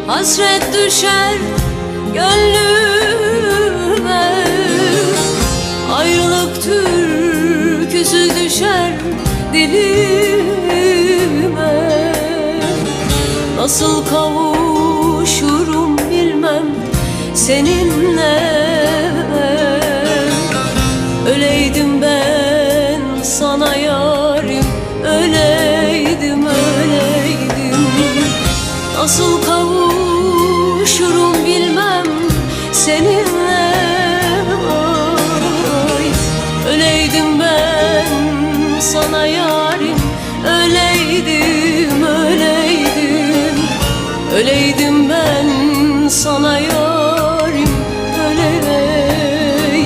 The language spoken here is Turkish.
Hasret düşer gönlüme, ayrılık türküsü düşer dilime. Nasıl kavuşurum bilmem seninle. Öleydim ben sana yarim, öleydim, öleydim. Nasıl kavuşurum bilmem seninle. Ay, öleydim ben sana yarim, öleydim, öleydim. Öleydim ben sana yarim.